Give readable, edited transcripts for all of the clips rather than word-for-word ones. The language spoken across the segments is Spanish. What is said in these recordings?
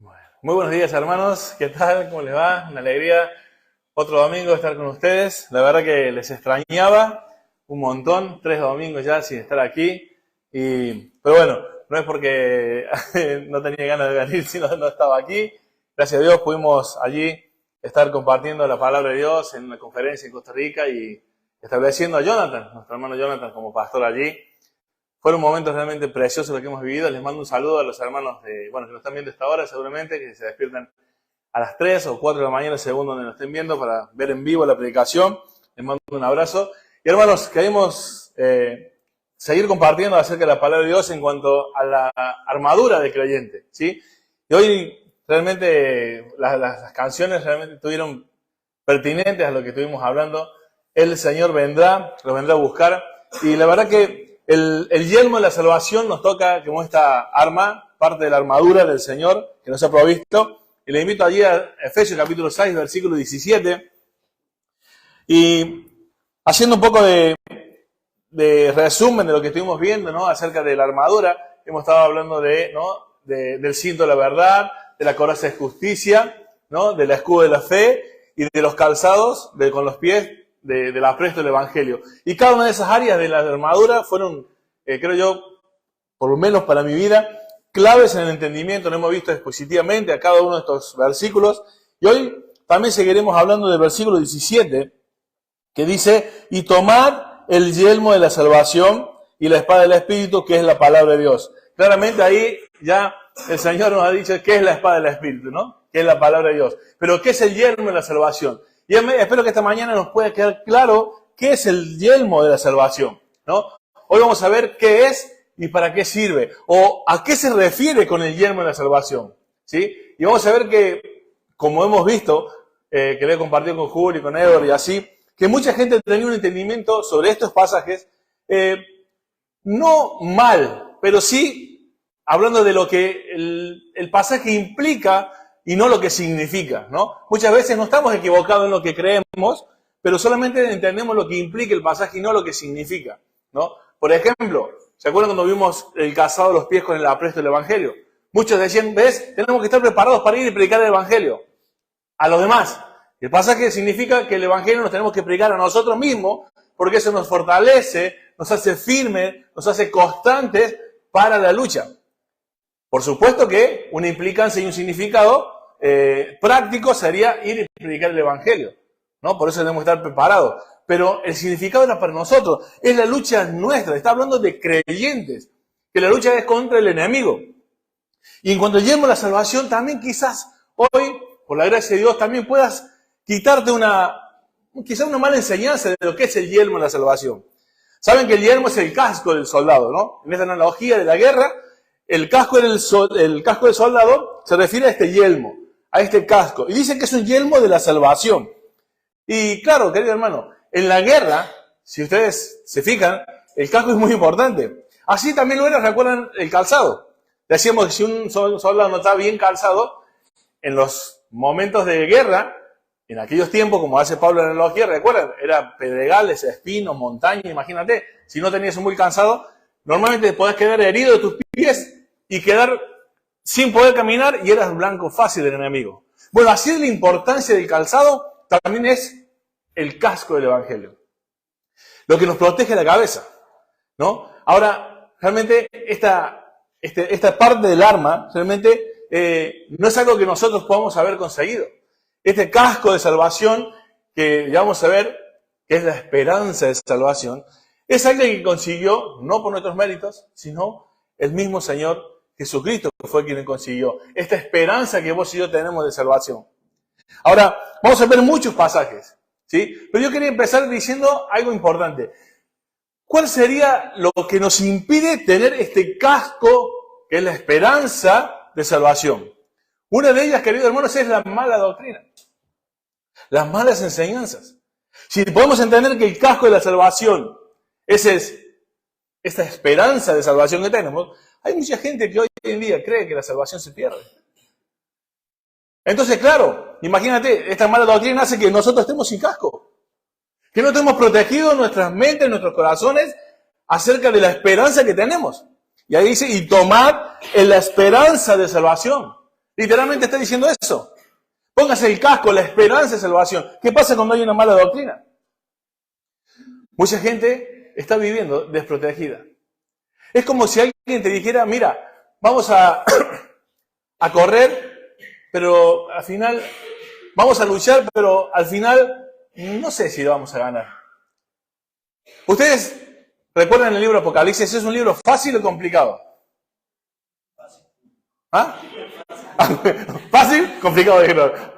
Bueno, muy buenos días, hermanos. ¿Qué tal? ¿Cómo les va? Una alegría otro domingo estar con ustedes. La verdad que les extrañaba un montón, 3 domingos ya sin estar aquí. Pero bueno, no es porque no tenía ganas de venir, sino no estaba aquí. Gracias a Dios pudimos allí estar compartiendo la palabra de Dios en una conferencia en Costa Rica y estableciendo a Jonathan, nuestro hermano Jonathan, como pastor allí. Fueron momentos realmente preciosos los que hemos vivido. Les mando un saludo a los hermanos que nos están viendo a esta hora, seguramente, que se despiertan a las 3 o 4 de la mañana, según donde nos estén viendo, para ver en vivo la predicación. Les mando un abrazo. Y hermanos, queremos seguir compartiendo acerca de la palabra de Dios en cuanto a la armadura del creyente, ¿sí? Y hoy realmente las canciones realmente estuvieron pertinentes a lo que estuvimos hablando. El Señor vendrá, lo vendrá a buscar. Y la verdad que el yelmo de la salvación nos toca como esta arma, parte de la armadura del Señor que nos ha provisto. Y le invito allí a Efesios capítulo 6, versículo 17. Y haciendo un poco de resumen de lo que estuvimos viendo, ¿no?, acerca de la armadura, hemos estado hablando del cinto de la verdad, de la coraza de justicia, ¿no?, del escudo de la fe y de los calzados con los pies del apresto del Evangelio. Y cada una de esas áreas de la armadura fueron, creo yo, por lo menos para mi vida, claves en el entendimiento. Lo hemos visto expositivamente a cada uno de estos versículos. Y hoy también seguiremos hablando del versículo 17, que dice: y tomad el yelmo de la salvación y la espada del Espíritu, que es la palabra de Dios. Claramente ahí ya el Señor nos ha dicho qué es la espada del Espíritu, ¿no?, que es la palabra de Dios. Pero ¿qué es el yelmo de la salvación? Y espero que esta mañana nos pueda quedar claro qué es el yelmo de la salvación, ¿no? Hoy vamos a ver qué es y para qué sirve, o a qué se refiere con el yelmo de la salvación, ¿sí? Y vamos a ver que, como hemos visto, que le he compartido con Julio y con Edward y así, que mucha gente tenía un entendimiento sobre estos pasajes, no mal, pero sí hablando de lo que el pasaje implica y no lo que significa, ¿no? Muchas veces no estamos equivocados en lo que creemos, pero solamente entendemos lo que implica el pasaje y no lo que significa, ¿no? Por ejemplo, ¿se acuerdan cuando vimos el calzado de los pies con el apresto del Evangelio? Muchos decían, ¿ves? Tenemos que estar preparados para ir y predicar el Evangelio a los demás. El pasaje significa que el Evangelio nos tenemos que predicar a nosotros mismos, porque eso nos fortalece, nos hace firmes, nos hace constantes para la lucha. Por supuesto que una implicancia y un significado práctico sería ir y predicar el Evangelio, ¿no? Por eso debemos estar preparados. Pero el significado era para nosotros, es la lucha nuestra, está hablando de creyentes, que la lucha es contra el enemigo. Y en cuanto al yelmo de la salvación, también quizás hoy, por la gracia de Dios, también puedas quitarte quizás una mala enseñanza de lo que es el yelmo de la salvación. Saben que el yelmo es el casco del soldado, ¿no? En esta analogía de la guerra, el casco del soldado se refiere a este yelmo, a este casco. Y dicen que es un yelmo de la salvación. Y claro, querido hermano, en la guerra, si ustedes se fijan, el casco es muy importante. Así también lo era, recuerdan, el calzado. Decíamos que si un soldado no está bien calzado, en los momentos de guerra, en aquellos tiempos, como hace Pablo en la analogía, recuerdan, era pedregales, espinos, montañas, imagínate. Si no tenías un muy cansado, normalmente podías quedar herido de tus pies y quedar sin poder caminar y eras blanco fácil del enemigo. Bueno, así es la importancia del calzado, también es el casco del Evangelio. Lo que nos protege la cabeza, ¿no? Ahora, realmente esta parte del arma, realmente no es algo que nosotros podamos haber conseguido. Este casco de salvación, que ya vamos a ver, que es la esperanza de salvación, es algo que consiguió, no por nuestros méritos, sino el mismo Señor Jesucristo, que fue quien consiguió esta esperanza que vos y yo tenemos de salvación. Ahora, vamos a ver muchos pasajes, ¿sí? Pero yo quería empezar diciendo algo importante. ¿Cuál sería lo que nos impide tener este casco, que es la esperanza de salvación? Una de ellas, queridos hermanos, es la mala doctrina, las malas enseñanzas. Si podemos entender que el casco de la salvación es esta esperanza de salvación que tenemos, hay mucha gente que hoy en día cree que la salvación se pierde. Entonces, claro, imagínate, esta mala doctrina hace que nosotros estemos sin casco, que no tenemos protegido nuestras mentes, nuestros corazones acerca de la esperanza que tenemos. Y ahí dice, y tomad en la esperanza de salvación. Literalmente está diciendo eso. Póngase el casco, la esperanza de salvación. ¿Qué pasa cuando hay una mala doctrina? Mucha gente está viviendo desprotegida. Es como si alguien te dijera, mira, vamos a correr, pero al final, vamos a luchar, pero al final, no sé si lo vamos a ganar. ¿Ustedes recuerdan el libro Apocalipsis? ¿Es un libro fácil o complicado? ¿Ah? ¿Fácil? Complicado.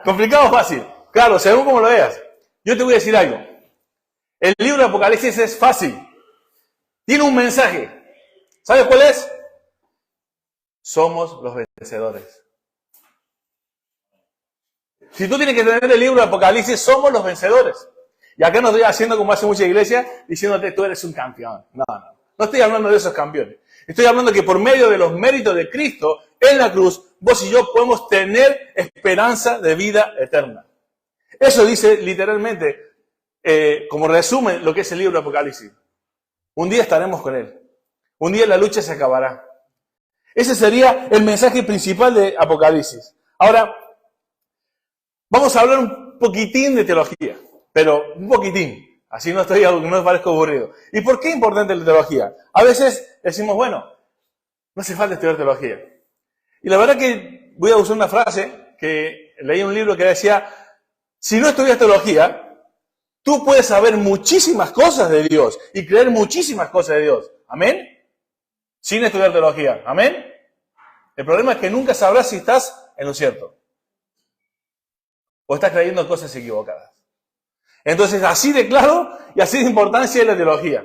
¿Complicado o fácil? Claro, según como lo veas. Yo te voy a decir algo. El libro de Apocalipsis es fácil. Tiene un mensaje. ¿Sabes cuál es? Somos los vencedores. Si tú tienes que tener el libro de Apocalipsis, somos los vencedores. Y acá no estoy haciendo como hace mucha iglesia, diciéndote tú eres un campeón. No. No estoy hablando de esos campeones. Estoy hablando que por medio de los méritos de Cristo en la cruz, vos y yo podemos tener esperanza de vida eterna. Eso dice literalmente, como resumen, lo que es el libro de Apocalipsis. Un día estaremos con Él. Un día la lucha se acabará. Ese sería el mensaje principal de Apocalipsis. Ahora, vamos a hablar un poquitín de teología, pero un poquitín. Así no me parezco aburrido. ¿Y por qué es importante la teología? A veces decimos, bueno, no hace falta estudiar teología. Y la verdad que voy a usar una frase que leí en un libro que decía, si no estudias teología, tú puedes saber muchísimas cosas de Dios y creer muchísimas cosas de Dios. ¿Amén? Sin estudiar teología. ¿Amén? El problema es que nunca sabrás si estás en lo cierto. O estás creyendo cosas equivocadas. Entonces, así de claro y así de importancia es la teología.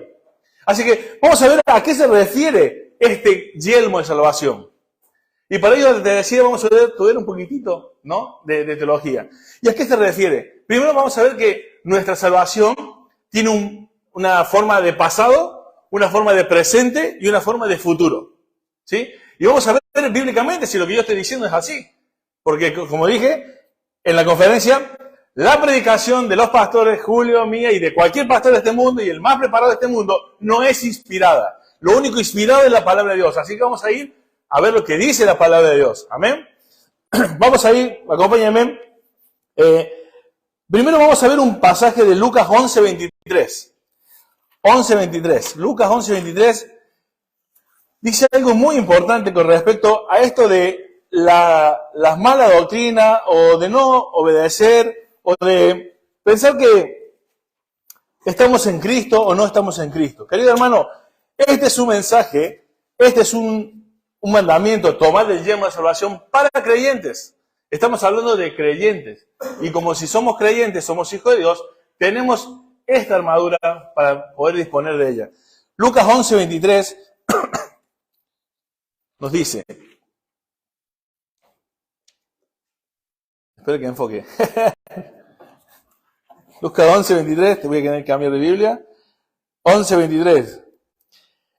Así que vamos a ver a qué se refiere este yelmo de salvación. Y para ello te decía, vamos a ver un poquitito, ¿no? de teología. ¿Y a qué se refiere? Primero vamos a ver que nuestra salvación tiene una forma de pasado, una forma de presente y una forma de futuro. ¿Sí? Y vamos a ver bíblicamente si lo que yo estoy diciendo es así. Porque, como dije en la conferencia, la predicación de los pastores, Julio, mía y de cualquier pastor de este mundo y el más preparado de este mundo, no es inspirada. Lo único inspirado es la palabra de Dios. Así que vamos a ir a ver lo que dice la palabra de Dios. Amén. Vamos a ir, acompáñenme. Primero vamos a ver un pasaje de Lucas 11:23. 11:23. Lucas 11:23 dice algo muy importante con respecto a esto de las malas doctrinas o de no obedecer o de pensar que estamos en Cristo o no estamos en Cristo. Querido hermano, este es un mensaje, este es un mandamiento, tomar el yelmo de salvación para creyentes. Estamos hablando de creyentes. Y como si somos creyentes, somos hijos de Dios, tenemos esta armadura para poder disponer de ella. Lucas 11:23 nos dice, espero que enfoque. Lucas 11:23, te voy a tener que cambiar de Biblia. 11:23.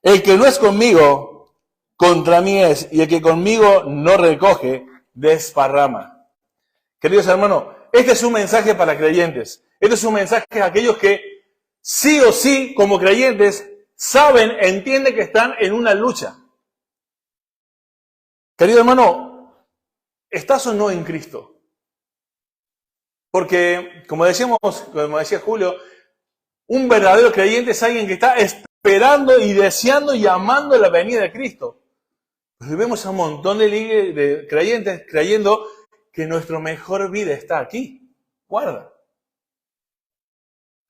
El que no es conmigo, contra mí es, y el que conmigo no recoge, desparrama. Queridos hermanos, este es un mensaje para creyentes. Este es un mensaje a aquellos que sí o sí, como creyentes, saben, entienden que están en una lucha. Querido hermano, ¿estás o no en Cristo? Porque, como decía Julio, un verdadero creyente es alguien que está esperando y deseando y amando la venida de Cristo. Pero vemos a un montón de creyentes creyendo que nuestra mejor vida está aquí. Guarda.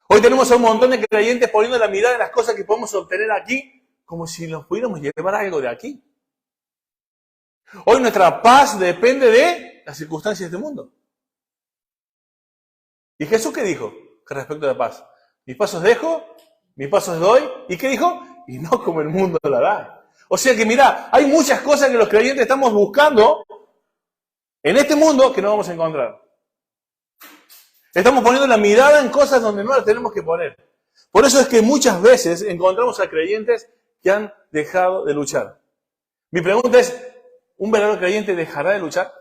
Hoy tenemos a un montón de creyentes poniendo la mirada en las cosas que podemos obtener aquí, como si nos pudiéramos llevar algo de aquí. Hoy nuestra paz depende de las circunstancias de este mundo. ¿Y Jesús qué dijo con respecto a la paz? Mis pasos dejo, mis pasos doy. ¿Y qué dijo? Y no como el mundo la da. O sea que mirá, hay muchas cosas que los creyentes estamos buscando en este mundo que no vamos a encontrar. Estamos poniendo la mirada en cosas donde no la tenemos que poner. Por eso es que muchas veces encontramos a creyentes que han dejado de luchar. Mi pregunta es, ¿un verdadero creyente dejará de luchar?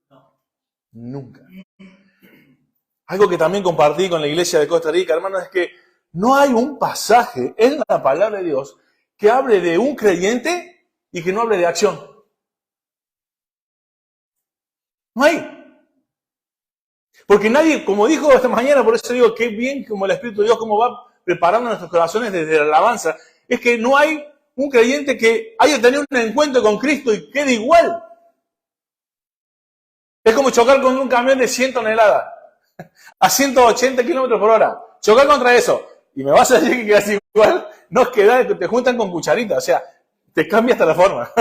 No. Nunca. Algo que también compartí con la iglesia de Costa Rica, hermanos, es que no hay un pasaje en la palabra de Dios que hable de un creyente y que no hable de acción. No hay. Porque nadie, como dijo esta mañana, por eso digo, qué bien como el Espíritu de Dios, cómo va preparando nuestros corazones desde la alabanza, es que no hay un creyente que haya tenido un encuentro con Cristo y quede igual. Es como chocar con un camión de 100 toneladas a 180 kilómetros por hora. Chocar contra eso. Y me vas a decir que quedas igual. No queda, te juntan con cucharita. O sea, te cambia hasta la forma.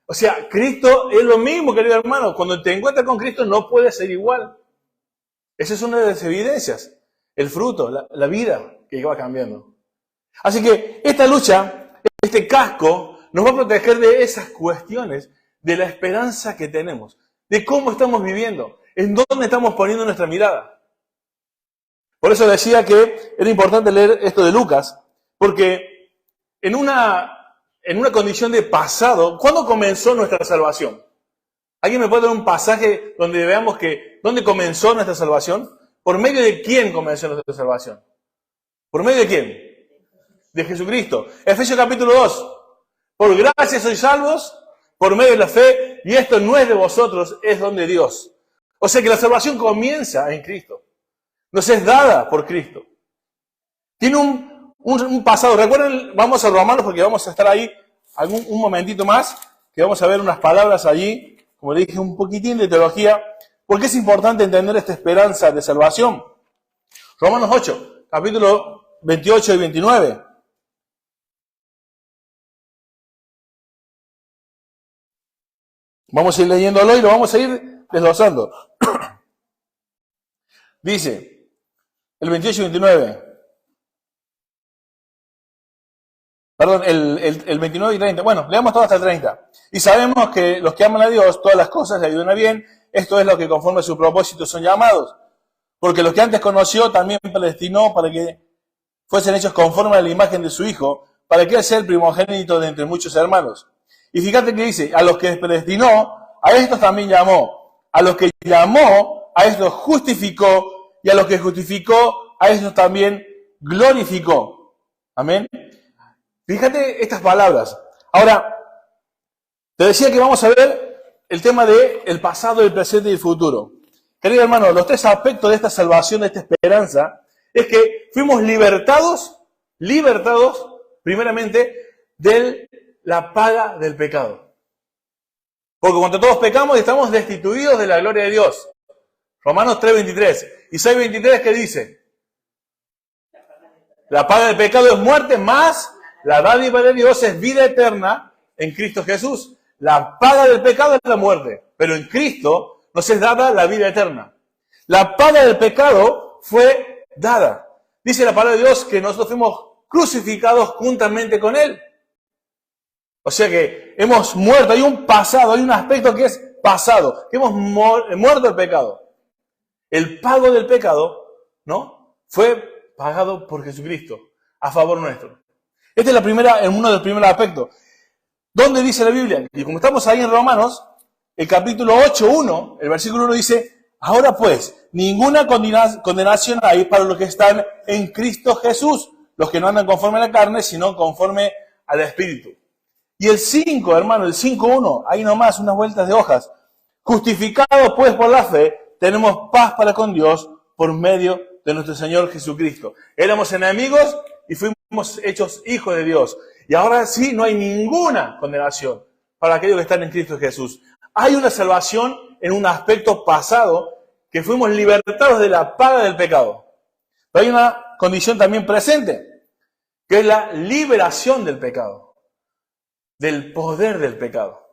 O sea, Cristo es lo mismo, querido hermano. Cuando te encuentras con Cristo no puede ser igual. Esa es una de las evidencias. El fruto, la vida que va cambiando. Así que esta lucha, este casco, nos va a proteger de esas cuestiones, de la esperanza que tenemos, de cómo estamos viviendo, en dónde estamos poniendo nuestra mirada. Por eso decía que era importante leer esto de Lucas, porque en una condición de pasado, ¿cuándo comenzó nuestra salvación? ¿Alguien me puede dar un pasaje donde veamos que dónde comenzó nuestra salvación? ¿Por medio de quién comenzó nuestra salvación? ¿Por medio de quién? De Jesucristo. Efesios capítulo 2. Por gracia sois salvos, por medio de la fe, y esto no es de vosotros, es don de Dios. O sea que la salvación comienza en Cristo. Nos es dada por Cristo. Tiene un pasado. Recuerden, vamos a Romanos porque vamos a estar ahí un momentito más, que vamos a ver unas palabras allí, como le dije, un poquitín de teología, porque es importante entender esta esperanza de salvación. Romanos 8, capítulo 28 y 29. Vamos a ir leyéndolo y lo vamos a ir desglosando. Dice, el 28 y 29. Perdón, el 29 y 30. Bueno, leamos todo hasta el 30. Y sabemos que los que aman a Dios, todas las cosas le ayudan a bien. Esto es lo que conforme a su propósito son llamados. Porque los que antes conoció también predestinó para que fuesen hechos conforme a la imagen de su Hijo, para que él sea el primogénito de entre muchos hermanos. Y fíjate que dice, a los que predestinó, a estos también llamó. A los que llamó, a estos justificó. Y a los que justificó, a estos también glorificó. Amén. Fíjate estas palabras. Ahora, te decía que vamos a ver el tema del pasado, el presente y el futuro. Querido hermano, los tres aspectos de esta salvación, de esta esperanza, es que fuimos libertados primeramente de la paga del pecado. Porque cuando todos pecamos estamos destituidos de la gloria de Dios. Romanos 3:23. Y 6:23, ¿qué dice? La paga del pecado es muerte, más la dádiva de Dios es vida eterna en Cristo Jesús. La paga del pecado es la muerte, pero en Cristo nos es dada la vida eterna. La paga del pecado fue dada. Dice la palabra de Dios que nosotros fuimos crucificados juntamente con Él. O sea que hemos muerto, hay un pasado, hay un aspecto que es pasado, que hemos muerto el pecado. El pago del pecado, ¿no? Fue pagado por Jesucristo a favor nuestro. Este es uno de los primeros aspectos. ¿Dónde dice la Biblia? Y como estamos ahí en Romanos, el capítulo 8:1, el versículo 1 dice, ahora pues, ninguna condenación hay para los que están en Cristo Jesús, los que no andan conforme a la carne, sino conforme al Espíritu. Y el 5, hermano, el 5:1, ahí nomás, unas vueltas de hojas. Justificados pues por la fe, tenemos paz para con Dios por medio de nuestro Señor Jesucristo. Éramos enemigos y fuimos hechos hijos de Dios. Y ahora sí, no hay ninguna condenación para aquellos que están en Cristo Jesús. Hay una salvación en un aspecto pasado, que fuimos libertados de la paga del pecado. Pero hay una condición también presente, que es la liberación del pecado, del poder del pecado.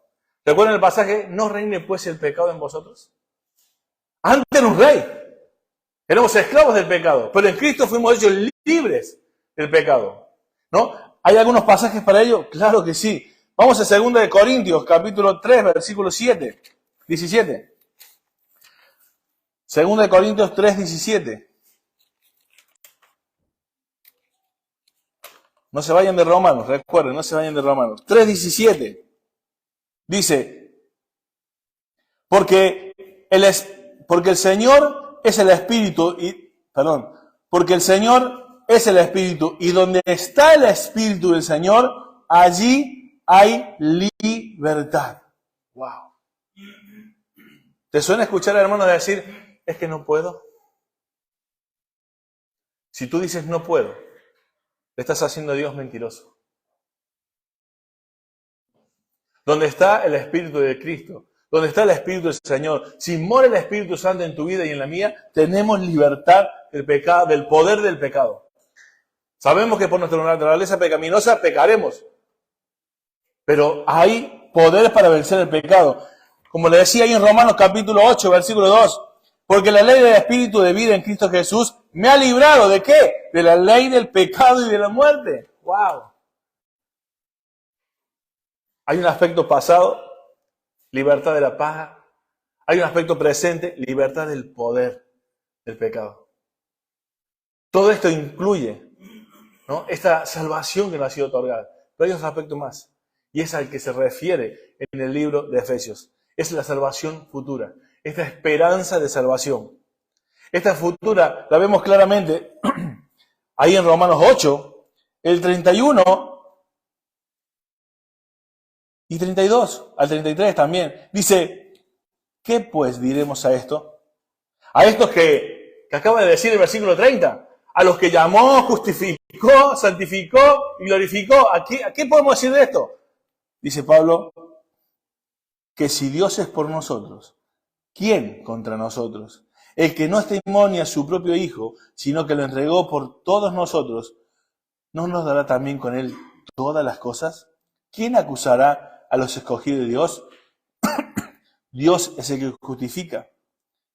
¿Recuerdan el pasaje? ¿No reine pues el pecado en vosotros? Antes era un rey. Éramos esclavos del pecado, pero en Cristo fuimos hechos libres del pecado. ¿No? ¿Hay algunos pasajes para ello? Claro que sí. Vamos a 2 Corintios, capítulo 3, versículo 17. 2 Corintios 3, 17. No se vayan de Romanos, recuerden, no se vayan de Romanos. 3, 17. Dice, porque el Señor es el Espíritu, porque el Señor es el Espíritu, y donde está el Espíritu del Señor, allí hay libertad. Wow. ¿Te suena escuchar a hermanos decir, es que no puedo? Si tú dices no puedo, le estás haciendo a Dios mentiroso. Donde está el Espíritu de Cristo, donde está el Espíritu del Señor, si mora el Espíritu Santo en tu vida y en la mía, tenemos libertad del pecado, del poder del pecado. Sabemos que por nuestra naturaleza pecaminosa pecaremos, pero hay poder para vencer el pecado. Como le decía ahí en Romanos capítulo 8, versículo 2, porque la ley del Espíritu de vida en Cristo Jesús me ha librado, ¿de qué? De la ley del pecado y de la muerte. ¡Wow! Hay un aspecto pasado, libertad de la paja. Hay un aspecto presente, libertad del poder del pecado. Todo esto incluye, ¿no?, esta salvación que nos ha sido otorgada. Pero hay otro aspecto más, y es al que se refiere en el libro de Efesios. Es la salvación futura, esta esperanza de salvación. Esta futura la vemos claramente ahí en Romanos 8, el 31 y 32, al 33 también. Dice, ¿qué pues diremos a esto? A estos que acaba de decir el versículo 30. A los que llamó, justificó, santificó y glorificó. ¿A qué podemos decir de esto? Dice Pablo, que si Dios es por nosotros, ¿quién contra nosotros? El que no estimó ni a su propio Hijo, sino que lo entregó por todos nosotros, ¿no nos dará también con él todas las cosas? ¿Quién acusará a los escogidos de Dios? Dios es el que justifica.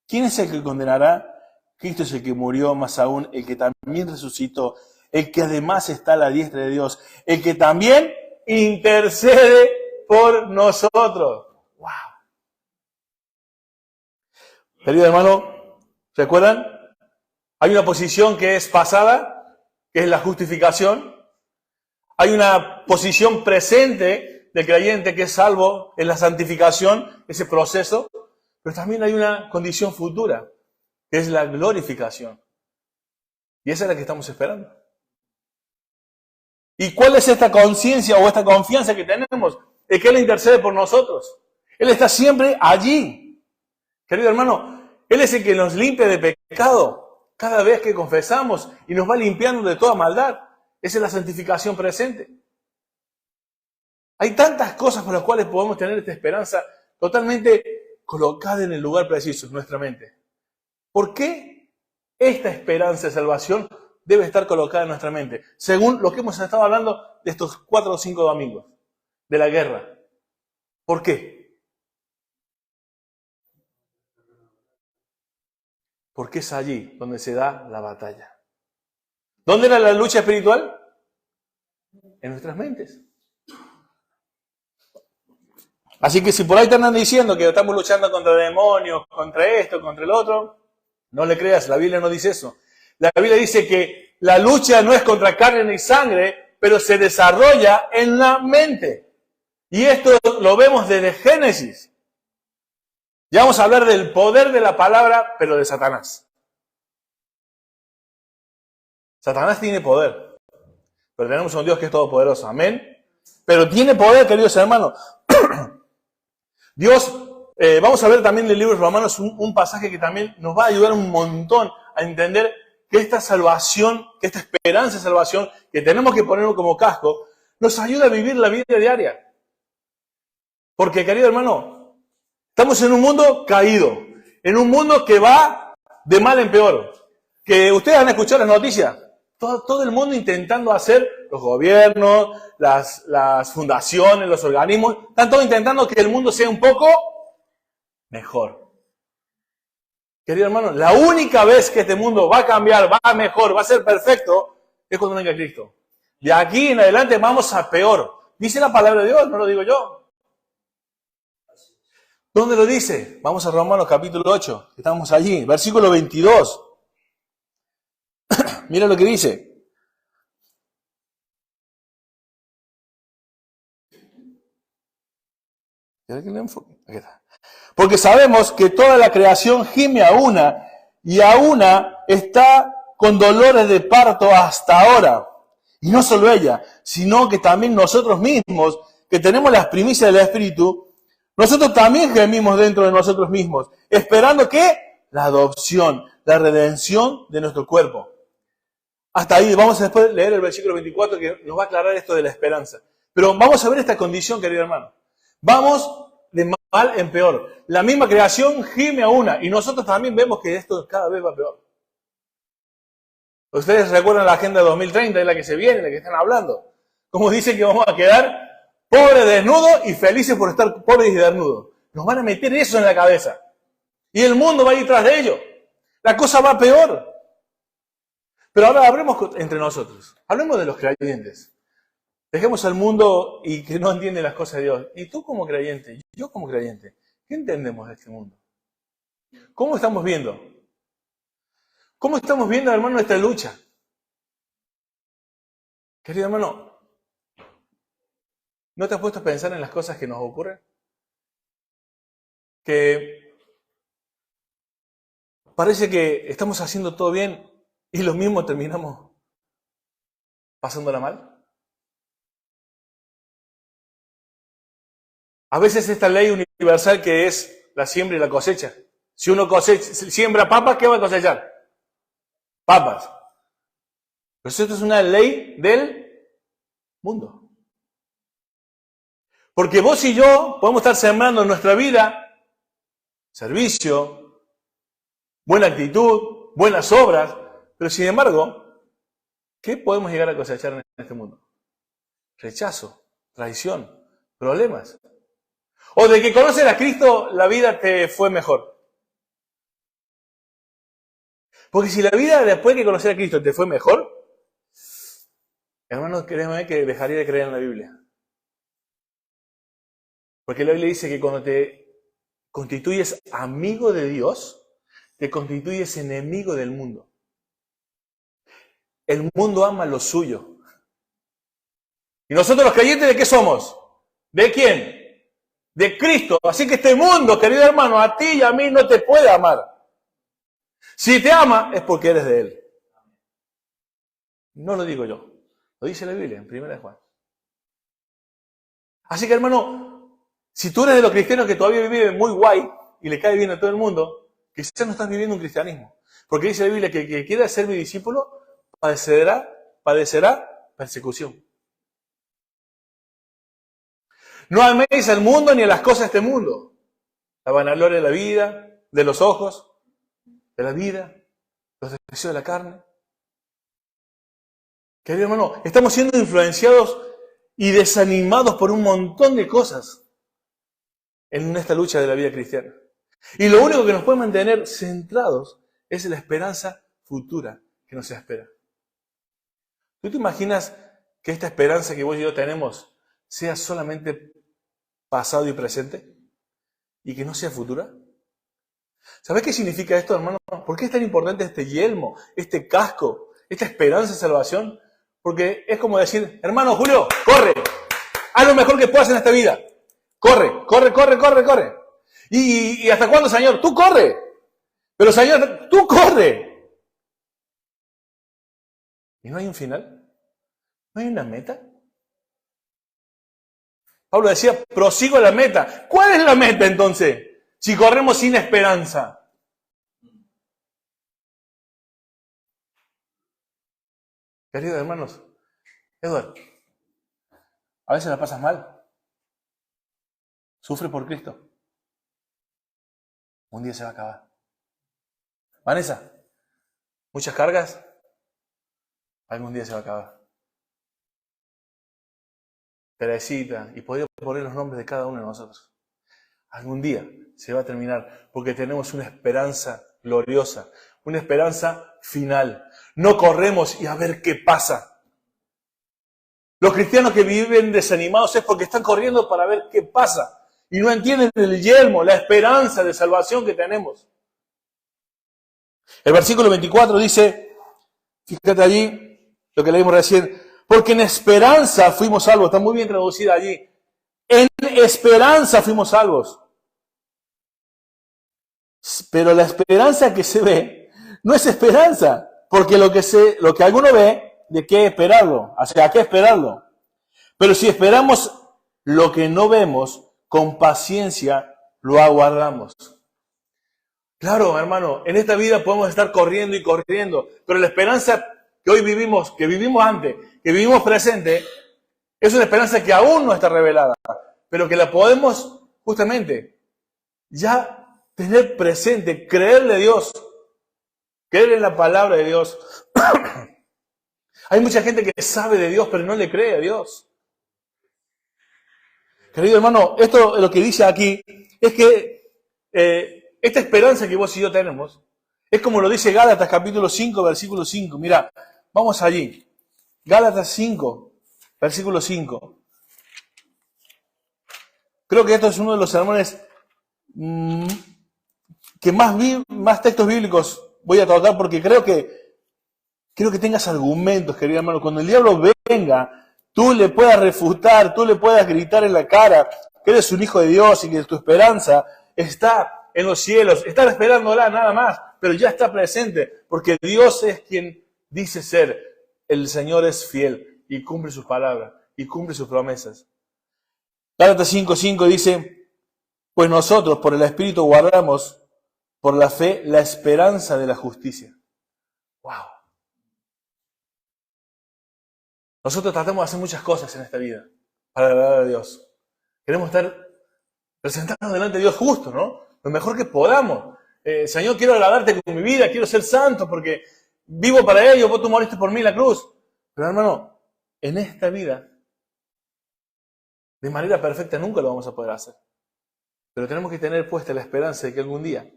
¿Quién es el que condenará? Cristo es el que murió, más aún el que también resucitó, el que además está a la diestra de Dios, el que también intercede por nosotros. ¡Wow! Querido hermano, ¿recuerdan? Hay una posición que es pasada, que es la justificación. Hay una posición presente del creyente que es salvo, en la santificación, ese proceso. Pero también hay una condición futura, que es la glorificación. Y esa es la que estamos esperando. ¿Y cuál es esta conciencia o esta confianza que tenemos? Es que Él intercede por nosotros. Él está siempre allí. Querido hermano, Él es el que nos limpia de pecado cada vez que confesamos y nos va limpiando de toda maldad. Esa es la santificación presente. Hay tantas cosas por las cuales podemos tener esta esperanza totalmente colocada en el lugar preciso en nuestra mente. ¿Por qué esta esperanza de salvación debe estar colocada en nuestra mente? Según lo que hemos estado hablando de estos 4 o 5 domingos, de la guerra. ¿Por qué? Porque es allí donde se da la batalla. ¿Dónde era la lucha espiritual? En nuestras mentes. Así que si por ahí te andan diciendo que estamos luchando contra demonios, contra esto, contra el otro, no le creas, la Biblia no dice eso. La Biblia dice que la lucha no es contra carne ni sangre, pero se desarrolla en la mente. Y esto lo vemos desde Génesis. Ya vamos a hablar del poder de la palabra, pero de Satanás. Satanás tiene poder, pero tenemos un Dios que es todopoderoso. Amén. Pero tiene poder, queridos hermanos. Dios, vamos a ver también en el libro de Romanos un pasaje que también nos va a ayudar un montón a entender que esta salvación, que esta esperanza de salvación que tenemos que poner como casco, nos ayuda a vivir la vida diaria. Porque, querido hermano, estamos en un mundo caído, en un mundo que va de mal en peor. Que ustedes han escuchado las noticias, todo el mundo intentando hacer, los gobiernos, las fundaciones, los organismos, están todos intentando que el mundo sea un poco mejor. Querido hermano, la única vez que este mundo va a cambiar, va a mejor, va a ser perfecto, es cuando venga Cristo. De aquí en adelante vamos a peor. Dice la palabra de Dios, no lo digo yo. ¿Dónde lo dice? Vamos a Romanos capítulo 8, estamos allí, versículo 22. Mira lo que dice. Porque sabemos que toda la creación gime a una y a una está con dolores de parto hasta ahora. Y no solo ella, sino que también nosotros mismos, que tenemos las primicias del Espíritu, nosotros también gemimos dentro de nosotros mismos, esperando que la adopción, la redención de nuestro cuerpo. Hasta ahí, vamos a después leer el versículo 24 que nos va a aclarar esto de la esperanza. Pero vamos a ver esta condición, querido hermano. Vamos de mal en peor. La misma creación gime a una, y nosotros también vemos que esto cada vez va peor. Ustedes recuerdan la Agenda 2030, es la que se viene, la que están hablando. Como dicen que vamos a quedar pobres, desnudos y felices por estar pobres y desnudos. Nos van a meter eso en la cabeza. Y el mundo va a ir tras de ello. La cosa va peor. Pero ahora hablemos entre nosotros. Hablemos de los creyentes. Dejemos al mundo y que no entiende las cosas de Dios. Y tú como creyente, yo como creyente, ¿qué entendemos de este mundo? ¿Cómo estamos viendo? ¿Cómo estamos viendo, hermano, esta lucha? Querido hermano, ¿no te has puesto a pensar en las cosas que nos ocurren? Que parece que estamos haciendo todo bien y lo mismo terminamos pasándola mal. A veces esta ley universal que es la siembra y la cosecha. Si uno siembra papas, ¿qué va a cosechar? Papas. Pero esto es una ley del mundo. Porque vos y yo podemos estar sembrando en nuestra vida servicio, buena actitud, buenas obras, pero sin embargo, ¿qué podemos llegar a cosechar en este mundo? Rechazo, traición, problemas. O de que conoces a Cristo, la vida te fue mejor. Porque si la vida después de conocer a Cristo te fue mejor, hermanos, créeme que dejaría de creer en la Biblia. Porque la Biblia dice que cuando te constituyes amigo de Dios, te constituyes enemigo del mundo. El mundo ama lo suyo. ¿Y nosotros los creyentes de qué somos? ¿De quién? De Cristo. Así que este mundo, querido hermano, a ti y a mí no te puede amar. Si te ama, es porque eres de Él. No lo digo yo. Lo dice la Biblia en 1 Juan. Así que, hermano, si tú eres de los cristianos que todavía viven muy guay y le cae bien a todo el mundo, quizás no estás viviendo un cristianismo. Porque dice la Biblia que el que quiera ser mi discípulo padecerá persecución. No améis al mundo ni a las cosas de este mundo. La vanagloria de la vida, de los ojos, de la vida, los deseos de la carne. Querido hermano, estamos siendo influenciados y desanimados por un montón de cosas en esta lucha de la vida cristiana. Y lo único que nos puede mantener centrados es la esperanza futura que nos espera. ¿Tú te imaginas que esta esperanza que vos y yo tenemos sea solamente pasado y presente? ¿Y que no sea futura? ¿Sabés qué significa esto, hermano? ¿Por qué es tan importante este yelmo, este casco, esta esperanza de salvación? Porque es como decir, hermano Julio, corre, haz lo mejor que puedas en esta vida. Corre, corre, corre, corre, corre. ¿Y hasta cuándo, Señor? Tú corre. Pero, Señor, tú corre. ¿Y no hay un final? ¿No hay una meta? Pablo decía, prosigo la meta. ¿Cuál es la meta entonces? Si corremos sin esperanza. Queridos hermanos, Edward, a veces la pasas mal. Sufre por Cristo. Un día se va a acabar. Vanessa, muchas cargas. Algún día se va a acabar. Teresita, y podría poner los nombres de cada uno de nosotros. Algún día se va a terminar porque tenemos una esperanza gloriosa, una esperanza final. No corremos y a ver qué pasa. Los cristianos que viven desanimados es porque están corriendo para ver qué pasa y no entienden el yelmo, la esperanza de salvación que tenemos. El versículo 24 dice, fíjate allí lo que leímos recién, porque en esperanza fuimos salvos. Está muy bien traducida allí. En esperanza fuimos salvos. Pero la esperanza que se ve no es esperanza, porque lo que alguno ve, ¿de qué esperarlo? O sea, ¿a qué esperarlo? Pero si esperamos lo que no vemos, con paciencia lo aguardamos. Claro, hermano, en esta vida podemos estar corriendo y corriendo, pero la esperanza que hoy vivimos, que vivimos antes, que vivimos presente, es una esperanza que aún no está revelada, pero que la podemos justamente ya tener presente, creerle a Dios, creer en la palabra de Dios. Hay mucha gente que sabe de Dios, pero no le cree a Dios. Querido hermano, esto lo que dice aquí es que esta esperanza que vos y yo tenemos es como lo dice Gálatas capítulo 5, versículo 5. Mira, vamos allí. Gálatas 5, versículo 5. Creo que esto es uno de los sermones que más textos bíblicos voy a tratar porque creo que tengas argumentos, querido hermano. Cuando el diablo venga, tú le puedas refutar, tú le puedas gritar en la cara que eres un hijo de Dios y que tu esperanza está en los cielos. Estar esperándola nada más, pero ya está presente, porque Dios es quien dice ser. El Señor es fiel y cumple sus palabras y cumple sus promesas. Gálatas 5:5 dice, pues nosotros por el Espíritu guardamos por la fe la esperanza de la justicia. ¡Wow! Nosotros tratamos de hacer muchas cosas en esta vida para agradar a Dios. Queremos estar presentados delante de Dios justo, ¿no? Lo mejor que podamos. Señor, quiero agradarte con mi vida, quiero ser santo porque vivo para ello, vos tú moriste por mí en la cruz. Pero hermano, en esta vida, de manera perfecta nunca lo vamos a poder hacer. Pero tenemos que tener puesta la esperanza de que algún día,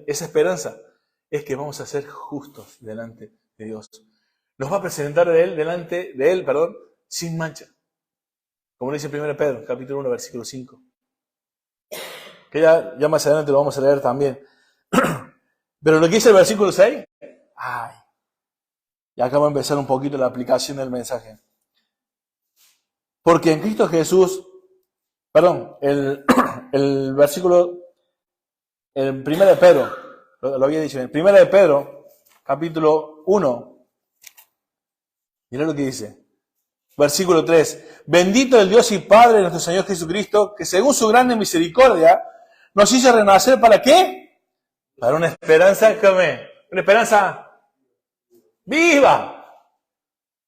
esa esperanza es que vamos a ser justos delante de Dios. Nos va a presentar delante de Él, sin mancha. Como dice 1 Pedro, capítulo 1, versículo 5. Que ya más adelante lo vamos a leer también. Pero lo que dice el versículo 6, y acá va a empezar un poquito la aplicación del mensaje. Porque en Cristo Jesús, el versículo, el 1 de Pedro, lo había dicho, en 1 de Pedro, capítulo 1, mirá lo que dice. Versículo 3. Bendito el Dios y Padre de nuestro Señor Jesucristo, que según su grande misericordia, nos hizo renacer, ¿para qué? Para una esperanza, una esperanza viva.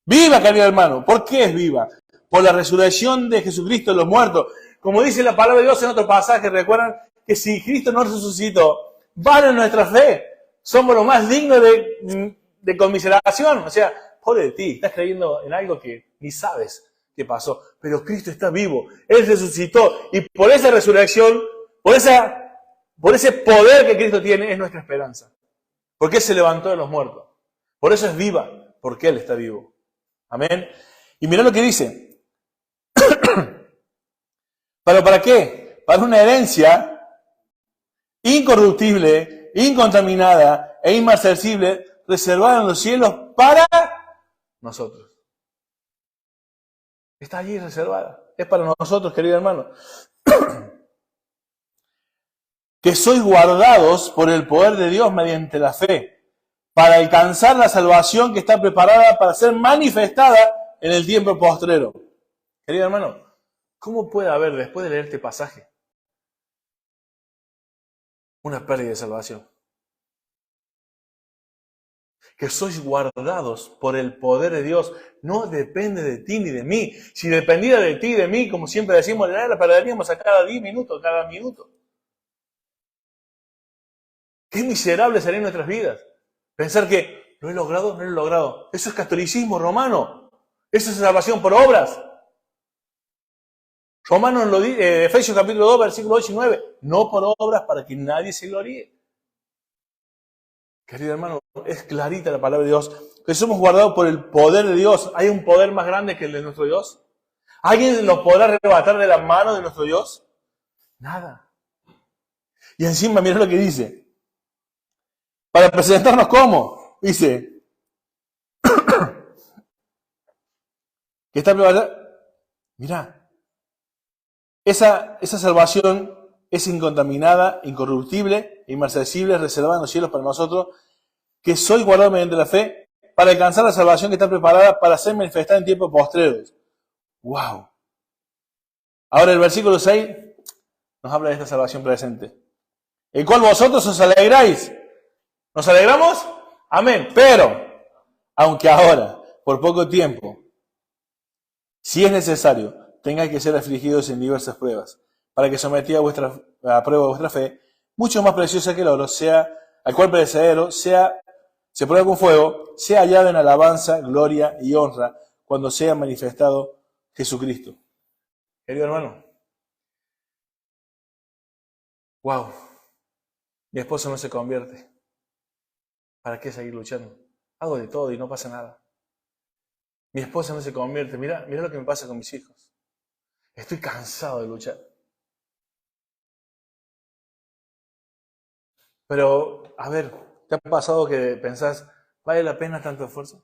Viva, querido hermano. ¿Por qué es viva? Por la resurrección de Jesucristo de los muertos. Como dice la palabra de Dios en otro pasaje, recuerdan que si Cristo no resucitó, vale nuestra fe. Somos los más dignos de conmiseración. O sea, pobre de ti, estás creyendo en algo que ni sabes qué pasó. Pero Cristo está vivo, Él resucitó. Y por esa resurrección, por ese poder que Cristo tiene, es nuestra esperanza. Porque Él se levantó de los muertos. Por eso es viva, porque Él está vivo. Amén. Y mirá lo que dice. ¿Pero para qué? Para una herencia incorruptible, incontaminada e inmarcesible, reservada en los cielos para nosotros. Está allí reservada. Es para nosotros, querido hermano. Que sois guardados por el poder de Dios mediante la fe, para alcanzar la salvación que está preparada para ser manifestada en el tiempo postrero. Querido hermano, ¿cómo puede haber, después de leer este pasaje, una pérdida de salvación? Que sois guardados por el poder de Dios. No depende de ti ni de mí. Si dependiera de ti y de mí, como siempre decimos, la perderíamos a cada 10 minutos, cada minuto. Qué miserable serían nuestras vidas. Pensar que lo he logrado, no lo he logrado. Eso es catolicismo romano. Eso es salvación por obras. Romanos lo dice, Efesios capítulo 2, versículos 8 y 9. No por obras para que nadie se gloríe. Querido hermano, es clarita la palabra de Dios. Que somos guardados por el poder de Dios. ¿Hay un poder más grande que el de nuestro Dios? ¿Alguien nos podrá arrebatar de la mano de nuestro Dios? Nada. Y encima, mira lo que dice. Para presentarnos ¿cómo? Dice. Que está preparada. Mirá. Esa salvación es incontaminada, incorruptible, inmarcesible, reservada en los cielos para nosotros, que soy guardado mediante la fe, para alcanzar la salvación que está preparada para ser manifestada en tiempos postreros. ¡Wow! Ahora el versículo 6 nos habla de esta salvación presente. El cual vosotros os alegráis. ¿Nos alegramos? Amén. Pero, aunque ahora, por poco tiempo, si es necesario, tengáis que ser afligidos en diversas pruebas, para que sometida a prueba vuestra fe, mucho más preciosa que el oro, sea, al cual perecedero, se prueba con fuego, sea hallado en alabanza, gloria y honra, cuando sea manifestado Jesucristo. Querido hermano, wow, mi esposo no se convierte. ¿Para qué seguir luchando? Hago de todo y no pasa nada. Mi esposa no se convierte. Mira lo que me pasa con mis hijos. Estoy cansado de luchar. Pero, a ver, ¿te ha pasado que pensás, ¿vale la pena tanto esfuerzo?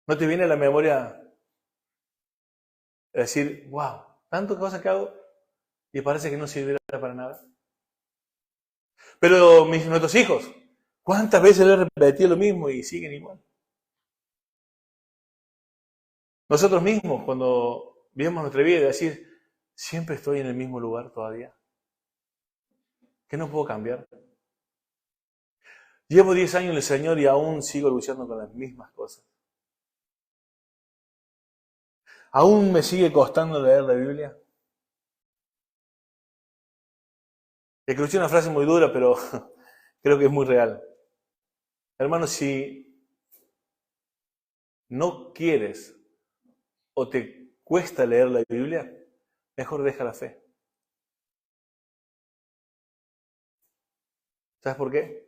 ¿No te viene a la memoria decir, wow, tantas cosas que hago y parece que no sirviera para nada? Pero nuestros hijos, ¿cuántas veces les he repetido lo mismo y siguen igual? Nosotros mismos, cuando vivimos nuestra vida, decir, siempre estoy en el mismo lugar todavía. ¿Qué no puedo cambiar? Llevo 10 años en el Señor y aún sigo luchando con las mismas cosas. ¿Aún me sigue costando leer la Biblia? Escuché una frase muy dura, pero creo que es muy real. Hermano, si no quieres o te cuesta leer la Biblia, mejor deja la fe. ¿Sabes por qué?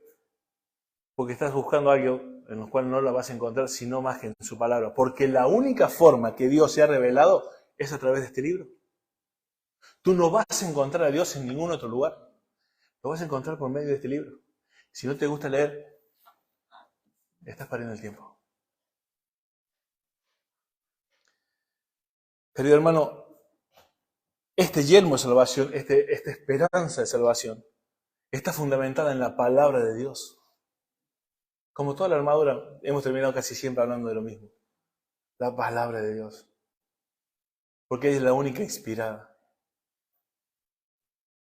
Porque estás buscando algo en lo cual no la vas a encontrar sino más que en su palabra. Porque la única forma que Dios se ha revelado es a través de este libro. Tú no vas a encontrar a Dios en ningún otro lugar. Lo vas a encontrar por medio de este libro. Si no te gusta leer, estás perdiendo el tiempo. Querido hermano, este yelmo de salvación, esta esperanza de salvación, está fundamentada en la palabra de Dios. Como toda la armadura, hemos terminado casi siempre hablando de lo mismo. La palabra de Dios. Porque es la única inspirada.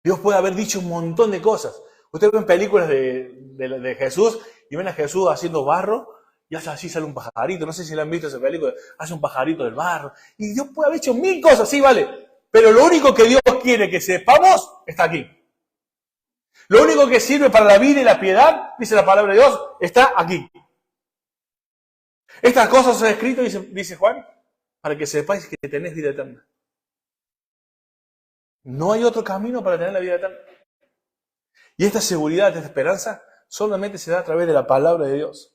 Dios puede haber dicho un montón de cosas. Ustedes ven películas de Jesús y ven a Jesús haciendo barro y así sale un pajarito. No sé si la han visto esa película. Hace un pajarito del barro. Y Dios puede haber hecho 1000 cosas, sí, vale. Pero lo único que Dios quiere que sepamos está aquí. Lo único que sirve para la vida y la piedad, dice la palabra de Dios, está aquí. Estas cosas son escritas, dice Juan, para que sepáis que tenés vida eterna. No hay otro camino para tener la vida eterna. Y esta seguridad, esta esperanza, solamente se da a través de la palabra de Dios.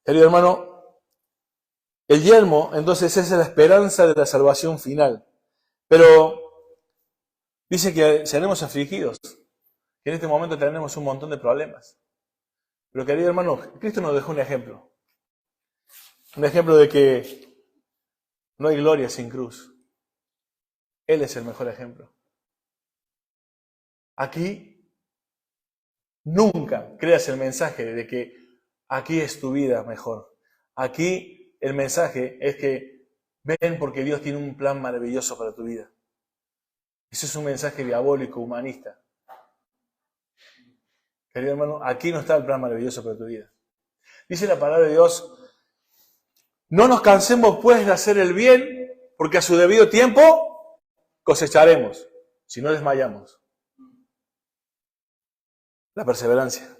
Querido hermano, el yelmo, entonces, es la esperanza de la salvación final. Pero dice que seremos afligidos, que en este momento tenemos un montón de problemas. Pero querido hermano, Cristo nos dejó un ejemplo. Un ejemplo de que no hay gloria sin cruz. Él es el mejor ejemplo. Aquí, nunca creas el mensaje de que aquí es tu vida mejor. Aquí el mensaje es que ven porque Dios tiene un plan maravilloso para tu vida. Eso es un mensaje diabólico, humanista. Querido hermano, aquí no está el plan maravilloso para tu vida. Dice la palabra de Dios, no nos cansemos pues de hacer el bien, porque a su debido tiempo cosecharemos, si no desmayamos. La perseverancia.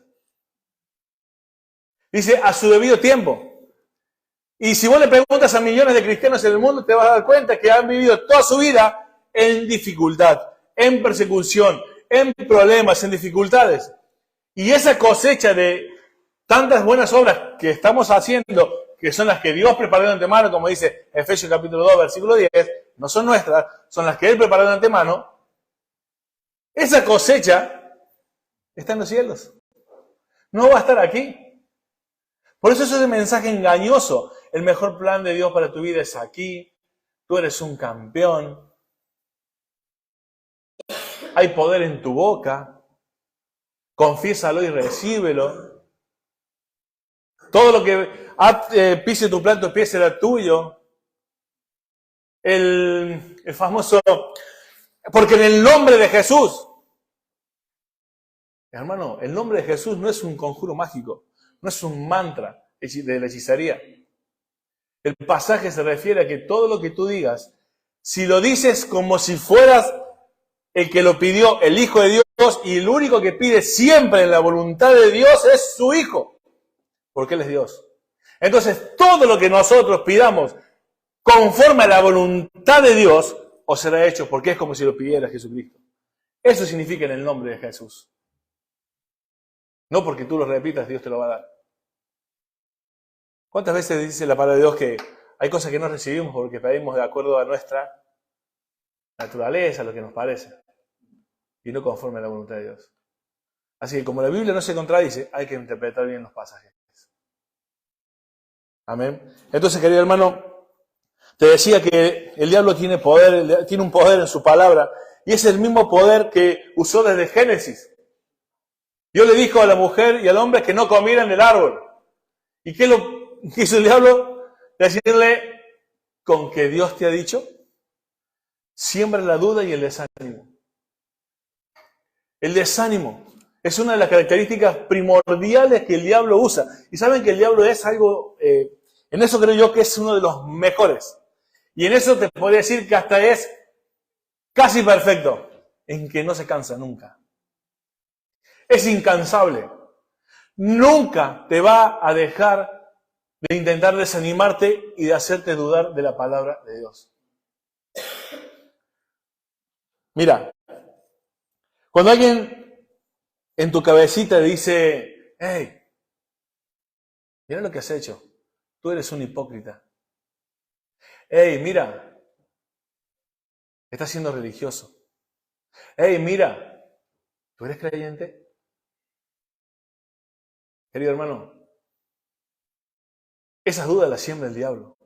Dice, a su debido tiempo. Y si vos le preguntas a millones de cristianos en el mundo, te vas a dar cuenta que han vivido toda su vida en dificultad, en persecución, en problemas, en dificultades. Y esa cosecha de tantas buenas obras que estamos haciendo, que son las que Dios preparó de antemano, como dice Efesios capítulo 2, versículo 10, no son nuestras, son las que Él preparó de antemano. Esa cosecha está en los cielos. No va a estar aquí. Por eso es ese mensaje engañoso. El mejor plan de Dios para tu vida es aquí. Tú eres un campeón. Hay poder en tu boca. Confiésalo y recíbelo. Todo lo que pise tu plato, pie será tuyo. El famoso, porque en el nombre de Jesús, hermano, el nombre de Jesús no es un conjuro mágico, no es un mantra de la hechicería. El pasaje se refiere a que todo lo que tú digas, si lo dices como si fueras el que lo pidió, el Hijo de Dios, y el único que pide siempre en la voluntad de Dios es su Hijo, porque Él es Dios. Entonces, todo lo que nosotros pidamos conforme a la voluntad de Dios, os será hecho, porque es como si lo pidiera Jesucristo. Eso significa en el nombre de Jesús. No porque tú lo repitas, Dios te lo va a dar. ¿Cuántas veces dice la palabra de Dios que hay cosas que no recibimos porque pedimos de acuerdo a nuestra naturaleza, lo que nos parece, y no conforme a la voluntad de Dios? Así que como la Biblia no se contradice, hay que interpretar bien los pasajes. Amén. Entonces, querido hermano, te decía que el diablo tiene poder, tiene un poder en su palabra, y es el mismo poder que usó desde Génesis. Dios le dijo a la mujer y al hombre que no comieran del árbol. ¿Y qué hizo el diablo? Decirle, con que Dios te ha dicho, siembra la duda y el desánimo. El desánimo es una de las características primordiales que el diablo usa. Y saben que el diablo es algo, en eso creo yo que es uno de los mejores. Y en eso te podría decir que hasta es casi perfecto, en que no se cansa nunca. Es incansable. Nunca te va a dejar de intentar desanimarte y de hacerte dudar de la palabra de Dios. Mira, cuando alguien en tu cabecita dice, hey, mira lo que has hecho, tú eres un hipócrita. Hey, mira, estás siendo religioso. Hey, mira, ¿tú eres creyente? Querido hermano, esas dudas las siembra el diablo.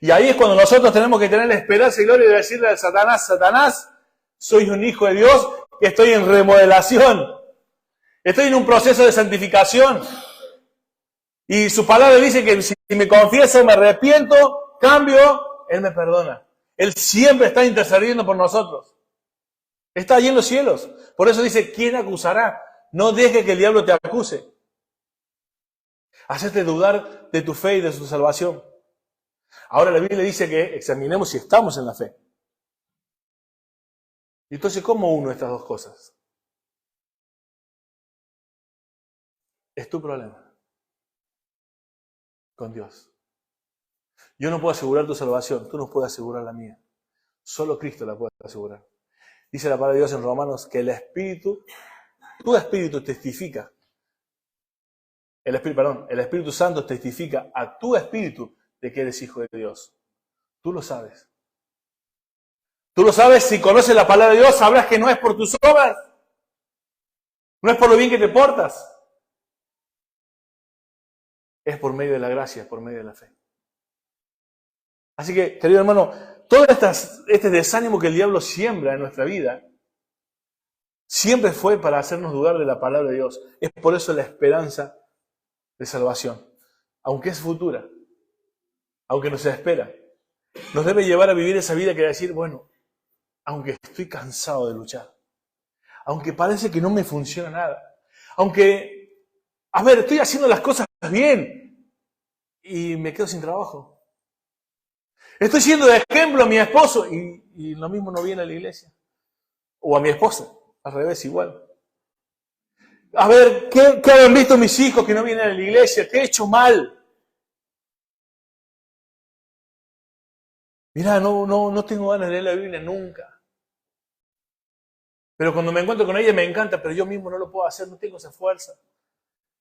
Y ahí es cuando nosotros tenemos que tener la esperanza y gloria de decirle a Satanás, Satanás, soy un hijo de Dios que estoy en remodelación. Estoy en un proceso de santificación. Y su palabra dice que si me confieso, me arrepiento, cambio, Él me perdona. Él siempre está intercediendo por nosotros. Está allí en los cielos. Por eso dice, ¿quién acusará? No deje que el diablo te acuse. Hacerte dudar de tu fe y de su salvación. Ahora la Biblia dice que examinemos si estamos en la fe. Y entonces, ¿cómo uno estas dos cosas? Es tu problema con Dios. Yo no puedo asegurar tu salvación, tú no puedes asegurar la mía. Solo Cristo la puede asegurar. Dice la palabra de Dios en Romanos que el Espíritu, tu Espíritu testifica. El Espíritu Santo testifica a tu Espíritu de que eres hijo de Dios. Tú lo sabes. Tú lo sabes, si conoces la palabra de Dios, sabrás que no es por tus obras. No es por lo bien que te portas. Es por medio de la gracia, es por medio de la fe. Así que, querido hermano, todo este desánimo que el diablo siembra en nuestra vida, siempre fue para hacernos dudar de la palabra de Dios. Es por eso la esperanza de salvación, aunque es futura, aunque nos espera, nos debe llevar a vivir esa vida que decir, bueno, aunque estoy cansado de luchar, aunque parece que no me funciona nada, aunque, a ver, estoy haciendo las cosas bien y me quedo sin trabajo. Estoy siendo de ejemplo a mi esposo y lo mismo no viene a la iglesia. O a mi esposa, al revés, igual. A ver, ¿qué han visto mis hijos que no vienen a la iglesia? ¿Qué he hecho mal? Mirá, no tengo ganas de leer la Biblia nunca. Pero cuando me encuentro con ella me encanta, pero yo mismo no lo puedo hacer, no tengo esa fuerza.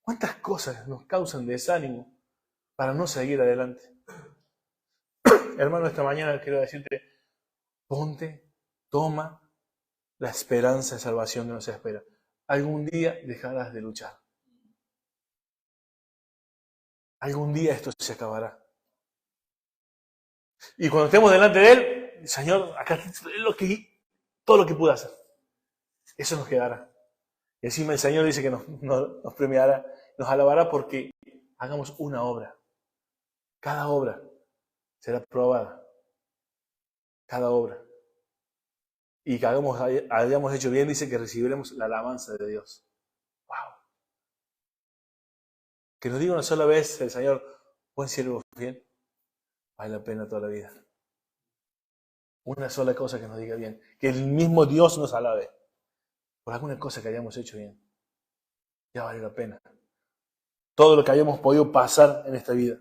¿Cuántas cosas nos causan desánimo para no seguir adelante? Hermano, esta mañana quiero decirte, toma la esperanza de salvación que nos espera. Algún día dejarás de luchar. Algún día esto se acabará. Y cuando estemos delante de Él, Señor, acá es todo lo que pude hacer. Eso nos quedará. Y encima el Señor dice que nos premiará, nos alabará porque hagamos una obra. Cada obra será probada. Cada obra. Y que hayamos hecho bien, dice que recibiremos la alabanza de Dios. ¡Wow! Que nos diga una sola vez el Señor, buen siervo fiel, vale la pena toda la vida. Una sola cosa que nos diga bien. Que el mismo Dios nos alabe. Por alguna cosa que hayamos hecho bien. Ya vale la pena. Todo lo que hayamos podido pasar en esta vida.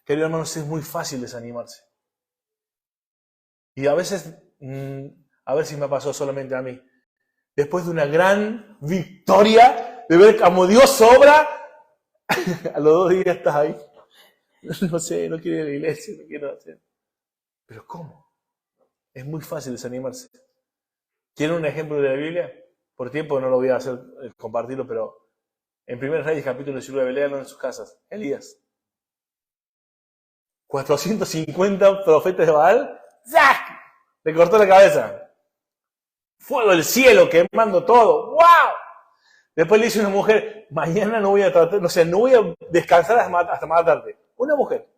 Queridos hermanos, es muy fácil desanimarse. Y a veces, a ver si me pasó solamente a mí, después de una gran victoria, de ver cómo Dios obra, a los 2 días estás ahí. No sé, no quiero ir a la iglesia, no quiero hacer. Pero ¿cómo? Es muy fácil desanimarse. ¿Quieren un ejemplo de la Biblia? Por tiempo no lo voy a hacer compartirlo, pero en 1 Reyes capítulo 19, léanlo en sus casas. Elías. 450 profetas de Baal, ¡zac! Le cortó la cabeza. Fuego del cielo quemando todo. ¡Wow! Después le dice una mujer, mañana no voy a tratar, no voy a descansar hasta matarte. Una mujer.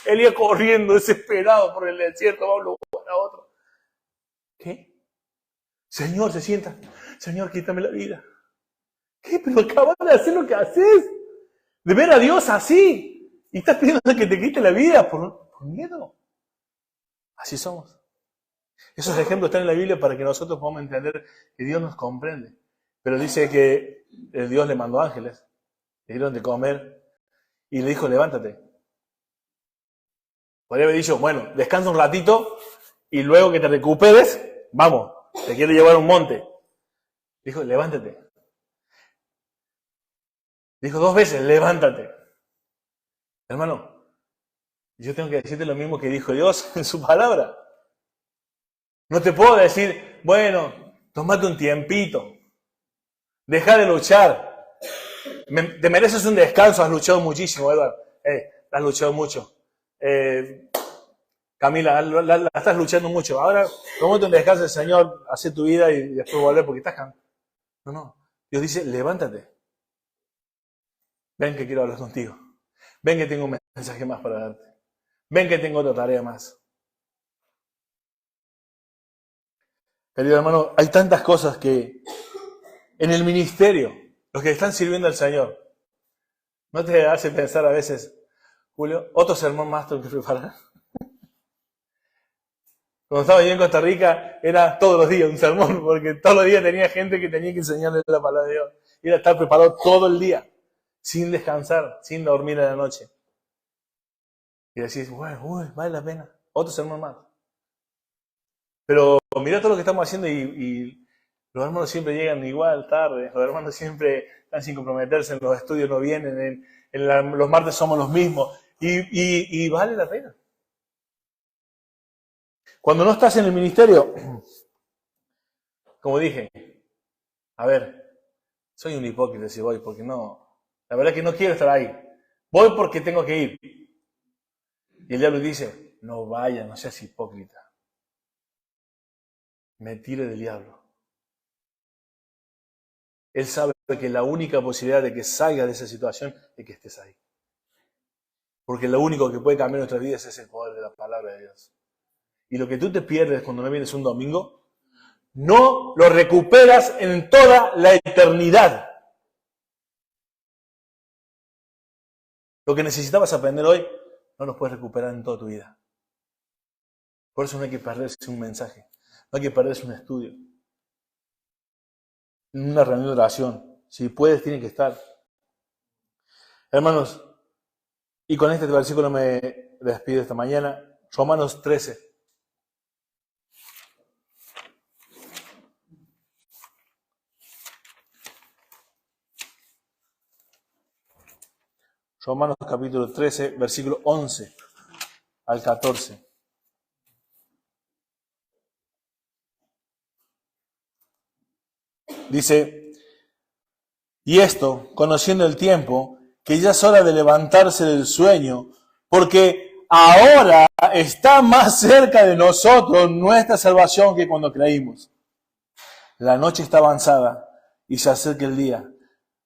Elías corriendo, desesperado por el desierto, va a un lugar a otro. ¿Qué? Señor, se sienta. Señor, quítame la vida. ¿Qué? Pero acabas de hacer lo que haces. De ver a Dios así. Y estás pidiendo que te quite la vida por miedo. Así somos. Esos ejemplos están en la Biblia para que nosotros podamos entender que Dios nos comprende. Pero dice que Dios le mandó ángeles, le dieron de comer y le dijo, levántate. Podría haber dicho, bueno, descansa un ratito y luego que te recuperes, vamos, te quiero llevar a un monte. Dijo, levántate. Dijo 2 veces, levántate. Hermano, yo tengo que decirte lo mismo que dijo Dios en su palabra. No te puedo decir, bueno, tómate un tiempito. Deja de luchar. Te mereces un descanso, has luchado muchísimo, Edward. Has luchado mucho. Camila, la estás luchando mucho. Ahora, tómate un descanso del Señor, hace tu vida y después volver porque estás cansado. No. Dios dice, levántate. Ven que quiero hablar contigo. Ven que tengo un mensaje más para darte. Ven que tengo otra tarea más. Querido hermano, hay tantas cosas que en el ministerio, los que están sirviendo al Señor, ¿no te hace pensar a veces, Julio, otro sermón más tengo que preparar? Cuando estaba yo en Costa Rica, era todos los días un sermón, porque todos los días tenía gente que tenía que enseñarle la palabra de Dios. Y era estar preparado todo el día, sin descansar, sin dormir en la noche. Y decís, bueno, vale la pena, otro sermón más. Pero mirá todo lo que estamos haciendo y los hermanos siempre llegan igual tarde, los hermanos siempre están sin comprometerse, en los estudios no vienen, los martes somos los mismos, y vale la pena. Cuando no estás en el ministerio, como dije, a ver, soy un hipócrita si voy, porque no, la verdad es que no quiero estar ahí. Voy porque tengo que ir. Y el diablo dice, no vayas, no seas hipócrita. Me tire del diablo. Él sabe que la única posibilidad de que salgas de esa situación es que estés ahí. Porque lo único que puede cambiar nuestras vidas es el poder de la palabra de Dios. Y lo que tú te pierdes cuando no vienes un domingo, no lo recuperas en toda la eternidad. Lo que necesitabas aprender hoy, no lo puedes recuperar en toda tu vida. Por eso no hay que perderse un mensaje. No hay que perderse un estudio. En una reunión de oración. Si puedes, tiene que estar. Hermanos, y con este versículo me despido esta mañana. Romanos 13. Romanos capítulo 13, versículo 11 al 14. Dice, y esto, conociendo el tiempo, que ya es hora de levantarse del sueño, porque ahora está más cerca de nosotros nuestra salvación que cuando creímos. La noche está avanzada y se acerca el día.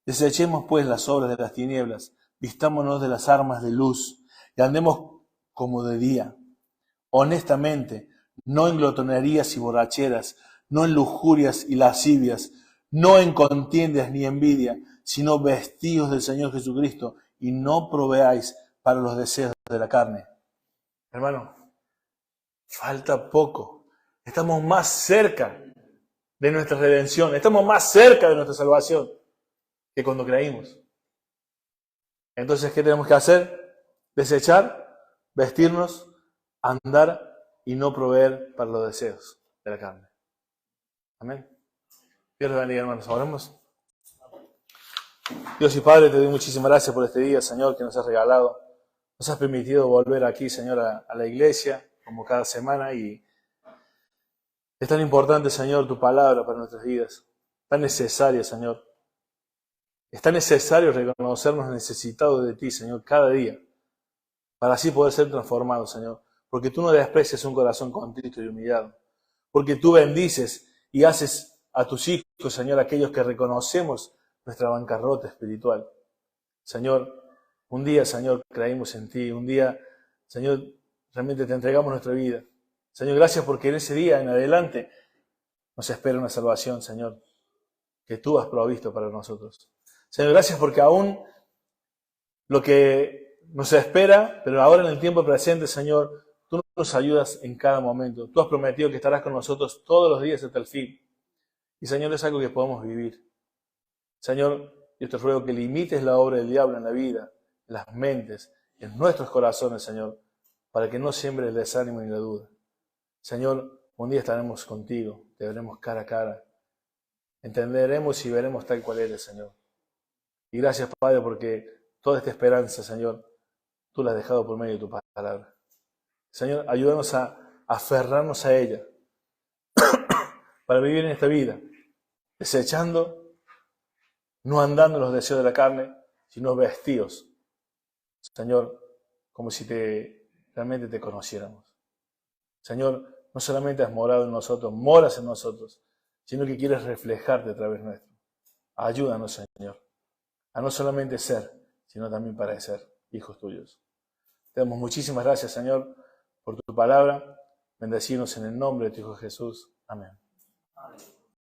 Desechemos pues las obras de las tinieblas, vistámonos de las armas de luz y andemos como de día, honestamente, no en glotonerías y borracheras, no en lujurias y lascivias, no en contiendas ni envidia, sino vestidos del Señor Jesucristo y no proveáis para los deseos de la carne. Hermano, falta poco. Estamos más cerca de nuestra redención, estamos más cerca de nuestra salvación que cuando creímos. Entonces, ¿qué tenemos que hacer? Desechar, vestirnos, andar y no proveer para los deseos de la carne. Amén. Dios los bendiga, hermanos. Oremos. Dios y Padre, te doy muchísimas gracias por este día, Señor, que nos has regalado. Nos has permitido volver aquí, Señor, a la iglesia, como cada semana, y es tan importante, Señor, tu palabra para nuestras vidas. Tan necesaria, Señor. Es tan necesario reconocernos necesitados de ti, Señor, cada día, para así poder ser transformados, Señor. Porque tú no desprecias un corazón contrito y humillado. Porque tú bendices y haces a tus hijos, Señor, aquellos que reconocemos nuestra bancarrota espiritual. Señor, un día, Señor, creímos en ti. Un día, Señor, realmente te entregamos nuestra vida. Señor, gracias porque en ese día en adelante nos espera una salvación, Señor, que tú has provisto para nosotros. Señor, gracias porque aún lo que nos espera, pero ahora en el tiempo presente, Señor, tú nos ayudas en cada momento. Tú has prometido que estarás con nosotros todos los días hasta el fin. Y, Señor, es algo que podemos vivir. Señor, yo te ruego que limites la obra del diablo en la vida, en las mentes, en nuestros corazones, Señor, para que no siembre el desánimo ni la duda. Señor, un día estaremos contigo, te veremos cara a cara, entenderemos y veremos tal cual eres, Señor. Y gracias, Padre, porque toda esta esperanza, Señor, tú la has dejado por medio de tu palabra. Señor, ayúdanos a aferrarnos a ella para vivir en esta vida, desechando, no andando en los deseos de la carne, sino vestidos, Señor, como si realmente te conociéramos. Señor, no solamente has morado en nosotros, moras en nosotros, sino que quieres reflejarte a través nuestro. Ayúdanos, Señor, a no solamente ser, sino también parecer hijos tuyos. Te damos muchísimas gracias, Señor, por tu palabra. Bendecirnos en el nombre de tu Hijo Jesús. Amén.